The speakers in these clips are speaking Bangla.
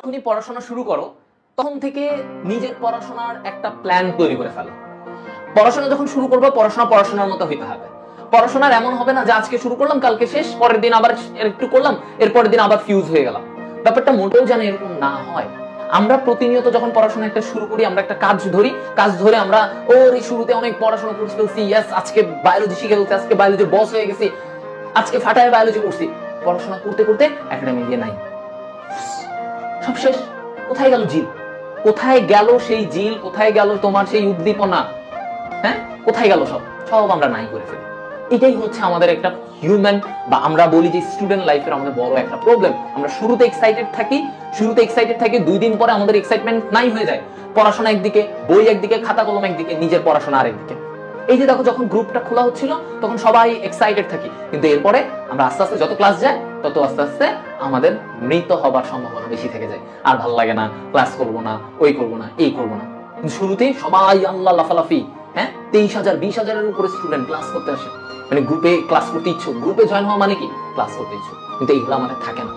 যখনই পড়াশোনা শুরু করো তখন থেকে নিজের পড়াশোনার একটা প্ল্যান তৈরি করে ফেলো। পড়াশোনা যখন শুরু করবো পড়াশোনার মতো হইতে হবে। পড়াশোনার এমন হবে না যে আজকে শুরু করলাম কালকে শেষ, পরের দিন আবার একটু করলাম, এরপরের দিন আবার ফিউজ হয়ে গেলাম। ব্যাপারটা মোটেও যেন এরকম না হয়। আমরা প্রতিনিয়ত যখন পড়াশোনা একটা শুরু করি, আমরা একটা কাজ ধরে আমরা শুরুতে অনেক পড়াশোনা করে ফেলছি, ইয়েস আজকে বায়োলজি শিখে ফেলছি, আজকে বায়োলজির বস হয়ে গেছি, আজকে ফাটায় বায়োলজি করছি। পড়াশোনা করতে করতে একাডেমি দিয়ে নাই, সব শেষ। কোথায় গেল জিল? কোথায় গেল সেই জিল? কোথায় গেল তোমার সেই উদ্দীপনা? হ্যাঁ, কোথায় গেল? সব আমরা নাই করে ফেলি। এটাই হচ্ছে আমাদের একটা হিউম্যান, বা আমরা বলি যে স্টুডেন্ট লাইফের আমাদের বড় একটা প্রবলেম। আমরা শুরুতে এক্সাইটেড থাকি 2 দিন পরে আমাদের এক্সাইটমেন্ট নাই হয়ে যায়। পড়াশোনা একদিকে, বই একদিকে, খাতা কলম একদিকে, নিজের পড়াশোনা আরেকদিকে। এই যে দেখো, যখন গ্রুপটা খোলা হচ্ছিল তখন সবাই এক্সাইটেড থাকি, কিন্তু এরপরে আমরা আস্তে আস্তে যত ক্লাস যায় তত আস্তে আস্তে আমাদের মৃত হবার সম্ভাবনা বেশি থেকে যায়। আর ভালো লাগে না, ক্লাস করবো না, ওই করবো না, এই করবো না। শুরুতে সবাই আল্লাহ লাফালাফি, হ্যাঁ 23,000 20,000-এর উপরে স্টুডেন্ট ক্লাস করতে আসে, মানে গ্রুপে ক্লাস করতে ইচ্ছুক, গ্রুপে জয়েন হওয়া মানে কি ক্লাস করতে ইচ্ছুক, কিন্তু এইগুলো আমাদের থাকে না।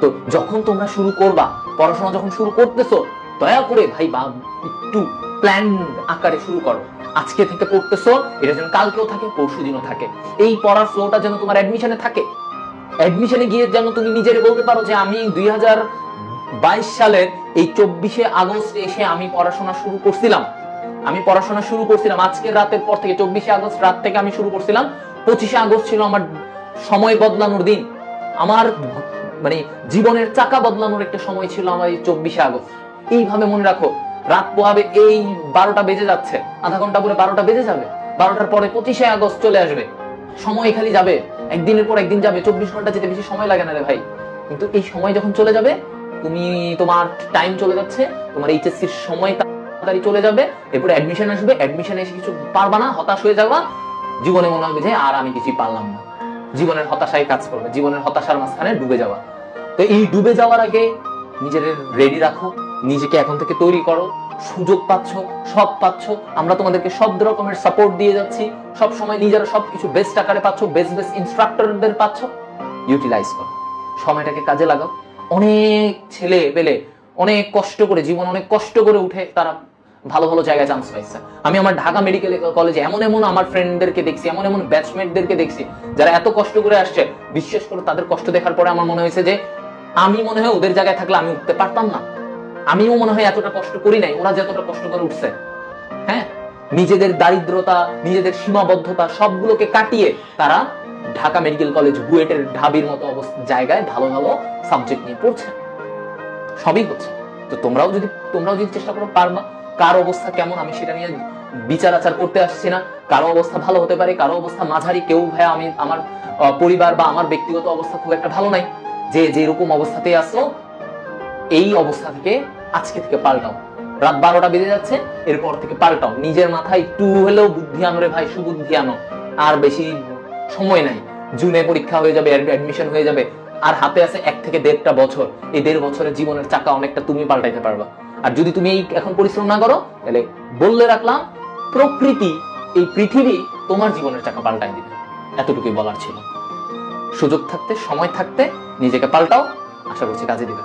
তো যখন তোমরা শুরু করবা, পড়াশোনা যখন শুরু করতেছো, দয়া করে ভাই বা একটু প্ল্যান আকারে শুরু করো। আজকে থেকে পড়তেছো, এটা যেন কালকেও থাকে, পরশু দিনও থাকে। এই পড়ার ফ্লোটা যেন তোমার অ্যাডমিশনে থাকে। অ্যাডমিশনে গিয়ে যেন তুমি নিজের বলতে পারো যে আমি 2022 সালের এই 24শে আগস্ট এসে আমি পড়াশোনা শুরু করছিলাম। আজকের রাতের পর থেকে 24শে আগস্ট রাত থেকে আমি শুরু করছিলাম। 25শে আগস্ট ছিল আমার সময় বদলানোর দিন, আমার মানে জীবনের চাকা বদলানোর একটা সময় ছিল আমার এই 24শে আগস্ট। এইভাবে মনে রাখো, রাত পোহাবে, এই 12টা বেজে যাচ্ছে, আধা ঘন্টা পরে 12টা বেজে যাবে, 12টার পরে 25শে আগস্ট চলে আসবে। সময় খালি যাবে, একদিনের পর একদিন যাবে, 24 ঘন্টা যেতে বেশি সময় লাগে না রে ভাই। কিন্তু এই সময় যখন চলে যাবে, তোমার টাইম চলে যাচ্ছে, তোমার এইচএসসির সময় তাড়াতাড়ি চলে যাবে, এরপরে অ্যাডমিশন আসবে, অ্যাডমিশনে এসে কিছু পারবা না, হতাশ হয়ে যাবা, জীবনে মনে হবে যে আর আমি কিছুই পারলাম না। জীবনের হতাশায় কাজ করবে, জীবনের হতাশার মাঝখানে ডুবে যাওয়া। তো এই ডুবে যাওয়ার আগে নিজের রেডি রাখো, নিজেকে এখন থেকে তৈরি করো। সুযোগ পাচ্ছ, সব পাচ্ছ, আমরা তোমাদেরকে সব রকমের সাপোর্ট দিয়ে যাচ্ছি, সব সময় নিজেরা সবকিছু বেস্ট আকারে পাচ্ছ, বেস্ট ইনস্ট্রাক্টরদের পাচ্ছ। ইউটিলাইজ করো, সময়টাকে কাজে লাগাও। অনেক ছেলে পেলে অনেক কষ্ট করে, জীবন অনেক কষ্ট করে উঠে তারা ভালো ভালো জায়গায় চান্স পাইছে। আমি আমার ঢাকা মেডিকেল কলেজে এমন আমার ফ্রেন্ডদেরকে দেখছি, এমন ব্যাচমেটদেরকে দেখছি যারা এত কষ্ট করে আসছে। বিশ্বাস করে, তাদের কষ্ট দেখার পরে আমার মনে হয়েছে যে আমি মনে হয় ওদের জায়গায় থাকলে আমি উঠতে পারতাম না। আমিও মনে হয় এতটা কষ্ট করি নাই, ওরা যতটা কষ্ট করে উঠছে। হ্যাঁ, নিজেদের দারিদ্রতা, নিজেদের সীমাবদ্ধতা সবগুলোকে কাটিয়ে তারা ঢাকা মেডিকেল কলেজ, বুয়েটের ঢাবির মতো জায়গায় ভালো ভালো সাবজেক্ট নিয়ে পড়ছে। সবই হচ্ছে। তো তোমরাও যদি চেষ্টা করো, পারবা। কার অবস্থা কেমন আমি সেটা নিয়ে বিচার আচার করতে আসছি না। কারো অবস্থা ভালো হতে পারে, কারো অবস্থা মাঝারি। কেউ ভাই, আমার পরিবার বা আমার ব্যক্তিগত অবস্থা খুব একটা ভালো নাই। যেরকম অবস্থাতেই আসো, এই অবস্থা থেকে আজকে থেকে পাল্টাও। রাত 12টা বেজে যাচ্ছে, এরপর থেকে পাল্টাও। নিজের মাথায় একটু হলেও বুদ্ধি আনো রে ভাই, সুবুদ্ধি আনো। আর বেশি সময় নাই, জুনে পরীক্ষা হয়ে যাবে, অ্যাডমিশন হয়ে যাবে, আর হাতে আছে 1 থেকে 1.5টা বছর। এই 1.5 বছরের জীবনের চাকা অনেকটা তুমি পাল্টাইতে পারবা। আর যদি তুমি এখন পরিশ্রম না করো, তাহলে বললে রাখলাম, প্রকৃতি, এই পৃথিবী তোমার জীবনের চাকা পাল্টাই দিবে। এতটুকুই বলার ছিল। সুযোগ থাকতে, সময় থাকতে নিজেকে পাল্টাও, আশা করছি কাজে দিবে।